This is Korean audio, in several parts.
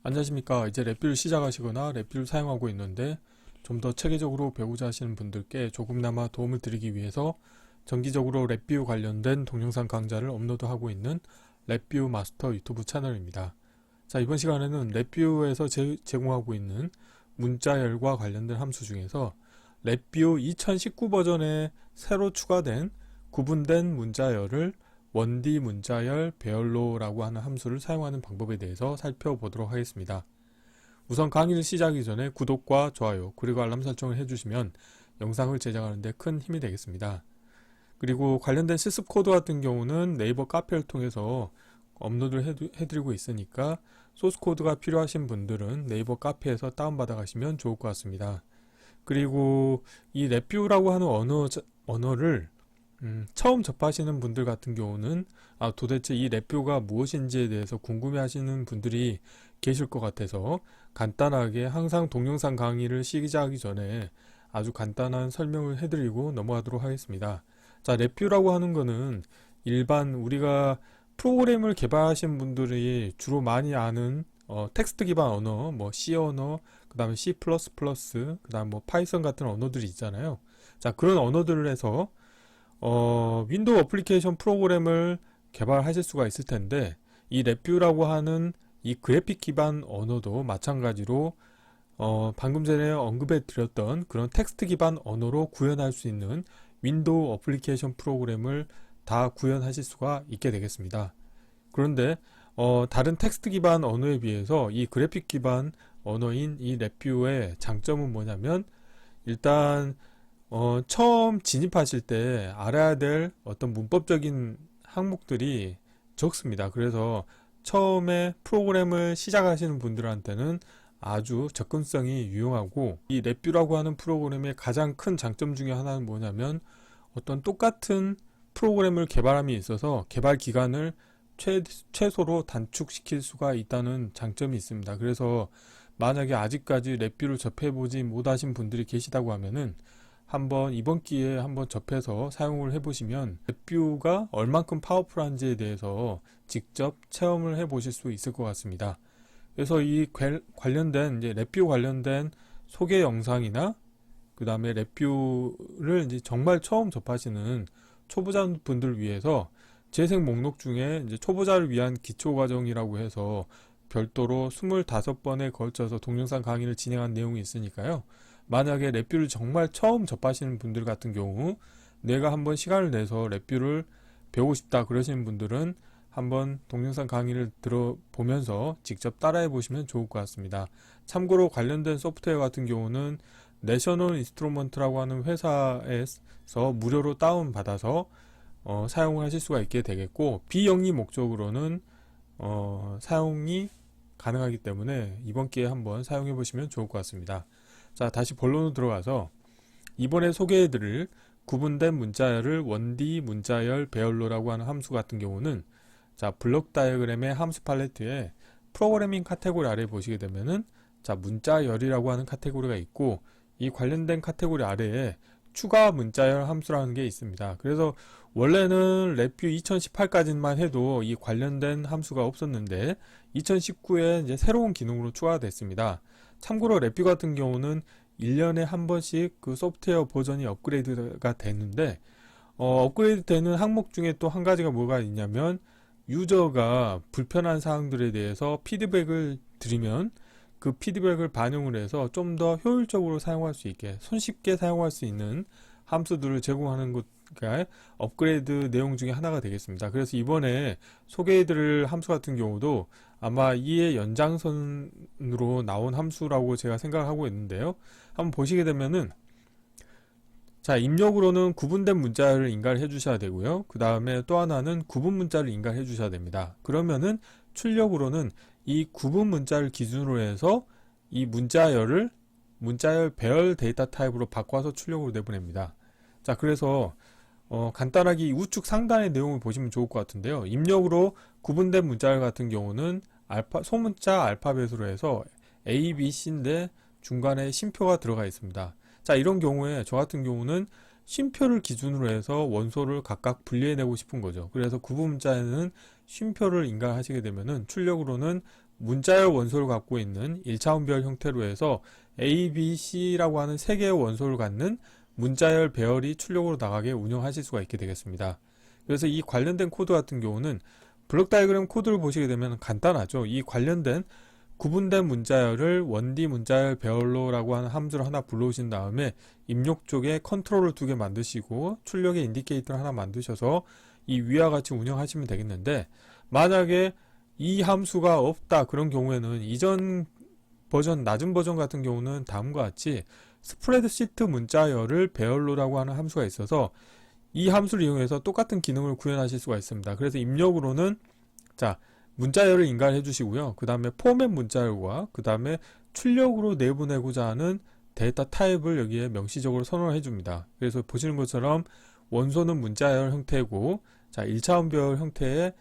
안녕하십니까. 이제 랩뷰를 시작하시거나 랩뷰를 사용하고 있는데 좀 더 체계적으로 배우자 하시는 분들께 조금나마 도움을 드리기 위해서 정기적으로 랩뷰 관련된 동영상 강좌를 업로드하고 있는 랩뷰 마스터 유튜브 채널입니다. 자, 이번 시간에는 랩뷰에서 제공하고 있는 문자열과 관련된 함수 중에서 랩뷰 2019 버전에 새로 추가된 구분된 문자열을 원디 문자열 배열로라고 하는 함수를 사용하는 방법에 대해서 살펴보도록 하겠습니다. 우선 강의를 시작하기 전에 구독과 좋아요 그리고 알람 설정을 해주시면 영상을 제작하는 데 큰 힘이 되겠습니다. 그리고 관련된 실습 코드 같은 경우는 네이버 카페를 통해서 업로드를 해드리고 있으니까 소스 코드가 필요하신 분들은 네이버 카페에서 다운받아 가시면 좋을 것 같습니다. 그리고 이 랩뷰라고 하는 언어를 처음 접하시는 분들 같은 경우는 도대체 이 랩뷰가 무엇인지에 대해서 궁금해 하시는 분들이 계실 것 같아서 간단하게 항상 동영상 강의를 시작하기 전에 아주 간단한 설명을 해드리고 넘어가도록 하겠습니다. 자, 랩뷰라고 하는 거는 일반 우리가 프로그램을 개발하신 분들이 주로 많이 아는 텍스트 기반 언어, 뭐 C 언어, 그 다음에 C++, 그 다음 뭐 파이썬 같은 언어들이 있잖아요. 자, 그런 언어들을 해서 윈도우 어플리케이션 프로그램을 개발하실 수가 있을 텐데, 이 랩뷰라고 하는 이 그래픽 기반 언어도 마찬가지로 방금 전에 언급해 드렸던 그런 텍스트 기반 언어로 구현할 수 있는 윈도우 어플리케이션 프로그램을 다 구현하실 수가 있게 되겠습니다. 그런데 다른 텍스트 기반 언어에 비해서 이 그래픽 기반 언어인 이 랩뷰의 장점은 뭐냐면, 일단 처음 진입하실 때 알아야 될 어떤 문법적인 항목들이 적습니다. 그래서 처음에 프로그램을 시작하시는 분들한테는 아주 접근성이 유용하고, 이 랩뷰라고 하는 프로그램의 가장 큰 장점 중에 하나는 뭐냐면, 어떤 똑같은 프로그램을 개발함에 있어서 개발 기간을 최소로 단축시킬 수가 있다는 장점이 있습니다. 그래서 만약에 아직까지 랩뷰를 접해보지 못하신 분들이 계시다고 하면은 이번 기회에 한번 접해서 사용을 해보시면 랩뷰가 얼만큼 파워풀한지에 대해서 직접 체험을 해보실 수 있을 것 같습니다. 그래서 이 관련된 이제 랩뷰 관련된 소개 영상이나 그 다음에 랩뷰를 이제 정말 처음 접하시는 초보자분들 위해서 재생 목록 중에 이제 초보자를 위한 기초과정이라고 해서 별도로 25번에 걸쳐서 동영상 강의를 진행한 내용이 있으니까요. 만약에 랩뷰를 정말 처음 접하시는 분들 같은 경우, 내가 한번 시간을 내서 랩뷰를 배우고 싶다 그러시는 분들은 한번 동영상 강의를 들어보면서 직접 따라해 보시면 좋을 것 같습니다. 참고로 관련된 소프트웨어 같은 경우는 내셔널 인스트루먼트라고 하는 회사에서 무료로 다운받아서 사용을 하실 수가 있게 되겠고, 비영리 목적으로는 사용이 가능하기 때문에 이번 기회에 한번 사용해 보시면 좋을 것 같습니다. 자, 다시 본론으로 들어가서 이번에 소개해드릴 구분된 문자열을 원디 문자열 배열로라고 하는 함수 같은 경우는, 자, 블록 다이어그램의 함수 팔레트에 프로그래밍 카테고리 아래에 보시게 되면은, 자, 문자열이라고 하는 카테고리가 있고, 이 관련된 카테고리 아래에 추가 문자열 함수라는 게 있습니다. 그래서 원래는 랩뷰 2018까지만 해도 이 관련된 함수가 없었는데 2019에 이제 새로운 기능으로 추가됐습니다. 참고로 랩뷰 같은 경우는 1년에 한 번씩 그 소프트웨어 버전이 업그레이드가 되는데, 업그레이드 되는 항목 중에 또 한 가지가 뭐가 있냐면, 유저가 불편한 사항들에 대해서 피드백을 드리면 그 피드백을 반영을 해서 좀 더 효율적으로 사용할 수 있게, 손쉽게 사용할 수 있는 함수들을 제공하는 것가 업그레이드 내용 중에 하나가 되겠습니다. 그래서 이번에 소개해드릴 함수 같은 경우도 아마 이의 연장선으로 나온 함수라고 제가 생각하고 있는데요. 한번 보시게 되면은, 자, 입력으로는 구분된 문자를 인가를 해주셔야 되고요. 그 다음에 또 하나는 구분 문자를 인가를 해주셔야 됩니다. 그러면은 출력으로는 이 구분 문자를 기준으로 해서 이 문자열 배열 데이터 타입으로 바꿔서 출력으로 내보냅니다. 자, 그래서 간단하게 이 우측 상단의 내용을 보시면 좋을 것 같은데요. 입력으로 구분된 문자열 같은 경우는 소문자 알파벳으로 해서 A, B, C인데 중간에 쉼표가 들어가 있습니다. 자, 이런 경우에 저 같은 경우는 쉼표를 기준으로 해서 원소를 각각 분리해내고 싶은 거죠. 그래서 구분 문자에는 쉼표를 인가하시게 되면은 출력으로는 문자열 원소를 갖고 있는 1차원별 형태로 해서 A, B, C라고 하는 3개의 원소를 갖는 문자열 배열이 출력으로 나가게 운영하실 수가 있게 되겠습니다. 그래서 이 관련된 코드 같은 경우는 블록 다이어그램 코드를 보시게 되면 간단하죠. 이 관련된 구분된 문자열을 1D 문자열 배열로라고 하는 함수를 하나 불러오신 다음에 입력 쪽에 컨트롤을 2개 만드시고 출력의 인디케이터를 하나 만드셔서 이 위와 같이 운영하시면 되겠는데, 만약에 이 함수가 없다 그런 경우에는 이전 버전, 낮은 버전 같은 경우는 다음과 같이 스프레드시트 문자열을 배열로라고 하는 함수가 있어서 이 함수를 이용해서 똑같은 기능을 구현하실 수가 있습니다. 그래서 입력으로는 자, 문자열을 인가해 주시고요. 그 다음에 포맷 문자열과 그 다음에 출력으로 내보내고자 하는 데이터 타입을 여기에 명시적으로 선언해 줍니다. 그래서 보시는 것처럼 원소는 문자열 형태고, 자, 1차원별 형태의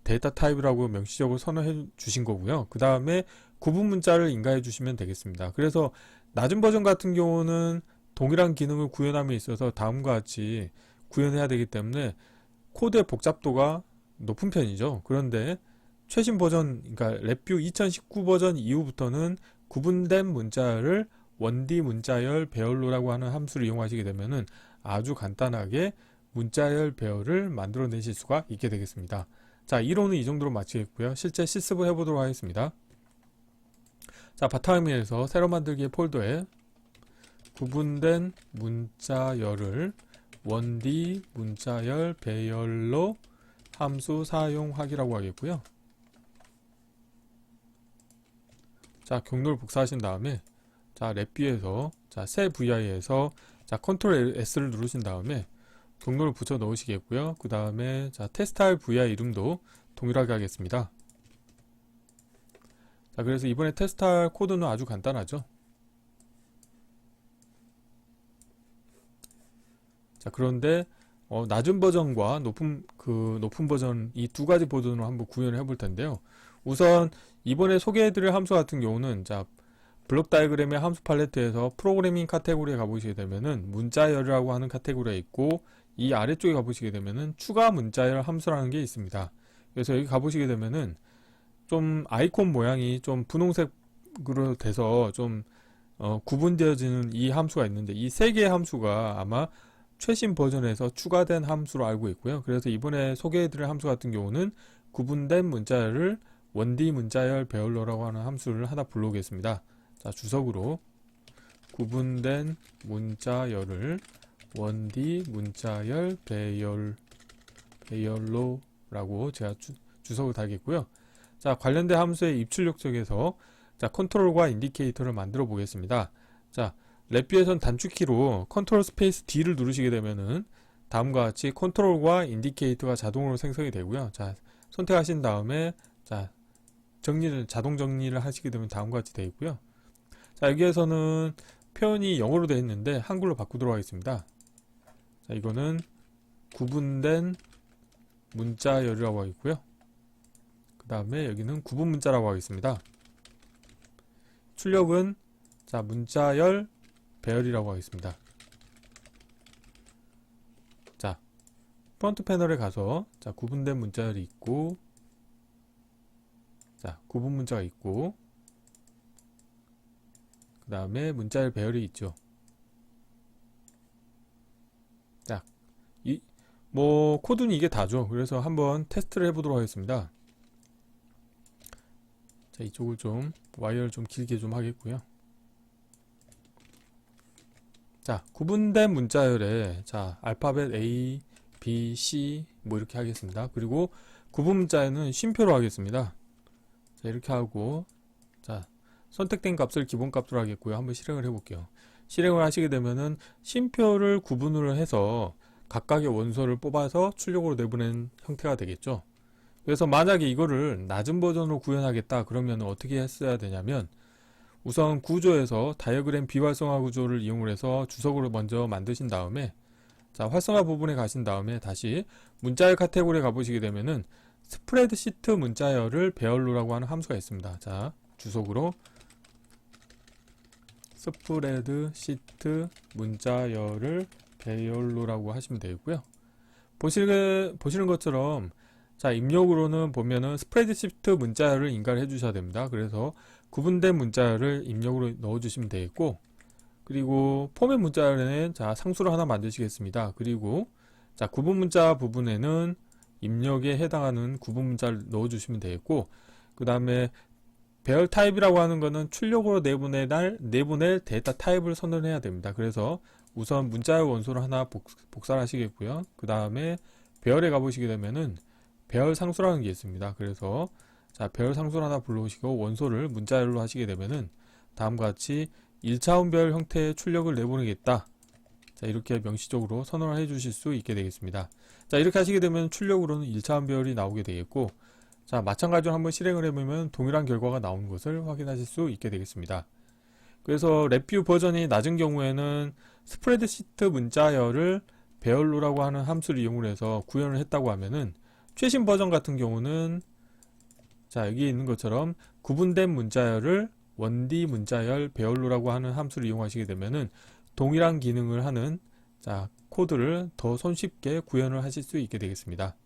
데이터 타입이라고 명시적으로 선언해 주신 거고요. 그 다음에 구분 문자를 인가해 주시면 되겠습니다. 그래서 낮은 버전 같은 경우는 동일한 기능을 구현함에 있어서 다음과 같이 구현해야 되기 때문에 코드의 복잡도가 높은 편이죠. 그런데 최신 버전, 그러니까 랩뷰 2019 버전 이후부터는 구분된 문자열을 1D 문자열 배열로라고 하는 함수를 이용하시게 되면은 아주 간단하게 문자열 배열을 만들어내실 수가 있게 되겠습니다. 자, 이론은 이 정도로 마치겠고요. 실제 실습을 해보도록 하겠습니다. 자, 바탕화면에서 새로 만들기 폴더에 구분된 문자열을 1D 문자열 배열로 함수 사용하기라고 하겠고요. 자, 경로를 복사하신 다음에 자, 랩뷰에서 자, 새 VI에서 자, 컨트롤 S를 누르신 다음에 경로를 붙여 넣으시겠고요. 그 다음에 자, 테스트할 VI 이름도 동일하게 하겠습니다. 자, 그래서 이번에 테스트할 코드는 아주 간단하죠. 자, 그런데 낮은 버전과 높은 버전 이 두 가지 버전으로 한번 구현을 해볼 텐데요. 우선 이번에 소개해드릴 함수 같은 경우는 자, 블록 다이어그램의 함수 팔레트에서 프로그래밍 카테고리에 가보시게 되면은 문자열이라고 하는 카테고리가 있고, 이 아래쪽에 가보시게 되면은 추가 문자열 함수라는 게 있습니다. 그래서 여기 가보시게 되면은 좀 아이콘 모양이 좀 분홍색으로 돼서 좀 구분되어지는 이 함수가 있는데, 이 세 개의 함수가 아마 최신 버전에서 추가된 함수로 알고 있고요. 그래서 이번에 소개해드릴 함수 같은 경우는 구분된 문자열을 1D 문자열 배열로라고 하는 함수를 하나 불러오겠습니다. 자, 주석으로 구분된 문자열을 1D 문자열 배열로라고 제가 주석을 달겠고요. 자, 관련된 함수의 입출력 쪽에서 자, 컨트롤과 인디케이터를 만들어 보겠습니다. 자, 랩뷰에선 단축키로 컨트롤 스페이스 D를 누르시게 되면은 다음과 같이 컨트롤과 인디케이터가 자동으로 생성이 되고요. 자, 선택하신 다음에 자, 자동 정리를 하시게 되면 다음과 같이 되어 있고요. 자, 여기에서는 표현이 영어로 되어 있는데 한글로 바꾸도록 하겠습니다. 자, 이거는 구분된 문자열이라고 하겠고요. 그 다음에 여기는 구분 문자라고 하겠습니다. 출력은 자, 문자열 배열이라고 하겠습니다. 자, 프론트 패널에 가서 자, 구분된 문자열이 있고, 자, 구분 문자가 있고, 그 다음에 문자열 배열이 있죠. 자, 코드는 이게 다죠. 그래서 한번 테스트를 해보도록 하겠습니다. 자, 이쪽을 좀 와이어를 좀 길게 좀 하겠고요. 자, 구분된 문자열에 자, 알파벳 A, B, C 뭐 이렇게 하겠습니다. 그리고 구분 문자열은 쉼표로 하겠습니다. 자, 이렇게 하고 자, 선택된 값을 기본 값으로 하겠고요. 한번 실행을 해볼게요. 실행을 하시게 되면은 쉼표를 구분을 해서 각각의 원소를 뽑아서 출력으로 내보낸 형태가 되겠죠. 그래서 만약에 이거를 낮은 버전으로 구현하겠다 그러면 어떻게 했어야 되냐면, 우선 구조에서 다이어그램 비활성화 구조를 이용을 해서 주석으로 먼저 만드신 다음에 자, 활성화 부분에 가신 다음에 다시 문자열 카테고리에 가보시게 되면은 스프레드시트 문자열을 배열로라고 하는 함수가 있습니다. 자, 주석으로 스프레드시트 문자열을 배열로라고 하시면 되고요. 보시는 것처럼 자, 입력으로는 보면은 스프레드시트 문자열을 인가를 해주셔야 됩니다. 그래서 구분된 문자열을 입력으로 넣어주시면 되겠고, 그리고 포맷 문자열에는 자, 상수를 하나 만드시겠습니다. 그리고 자, 구분 문자 부분에는 입력에 해당하는 구분 문자를 넣어주시면 되겠고, 그 다음에 배열 타입이라고 하는 거는 출력으로 내보낼 데이터 타입을 선언해야 됩니다. 그래서 우선 문자열 원소를 하나 복사를 하시겠고요. 그 다음에 배열에 가보시게 되면은 배열 상수라는 게 있습니다. 그래서 자, 배열 상수를 하나 불러오시고 원소를 문자열로 하시게 되면은 다음과 같이 1차원별 형태의 출력을 내보내겠다. 자, 이렇게 명시적으로 선언을 해 주실 수 있게 되겠습니다. 자, 이렇게 하시게 되면 출력으로는 1차원별이 나오게 되겠고, 자, 마찬가지로 한번 실행을 해보면 동일한 결과가 나오는 것을 확인하실 수 있게 되겠습니다. 그래서 랩뷰 버전이 낮은 경우에는 스프레드시트 문자열을 배열로라고 하는 함수를 이용을 해서 구현을 했다고 하면은, 최신 버전 같은 경우는 자, 여기 있는 것처럼 구분된 문자열을 원D 문자열 배열로라고 하는 함수를 이용하시게 되면은 동일한 기능을 하는 자, 코드를 더 손쉽게 구현을 하실 수 있게 되겠습니다.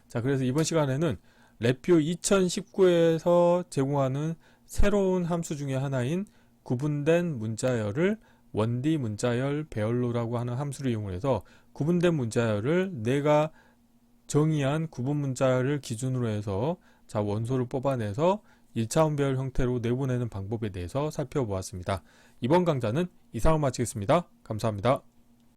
자, 그래서 이번 시간에는 랩뷰 2019에서 제공하는 새로운 함수 중에 하나인 구분된 문자열을 원D 문자열 배열로라고 하는 함수를 이용해서 구분된 문자열을 내가 정의한 구분 문자열을 기준으로 해서 자, 원소를 뽑아내서 1차원별 형태로 내보내는 방법에 대해서 살펴보았습니다. 이번 강좌는 이상으로 마치겠습니다. 감사합니다.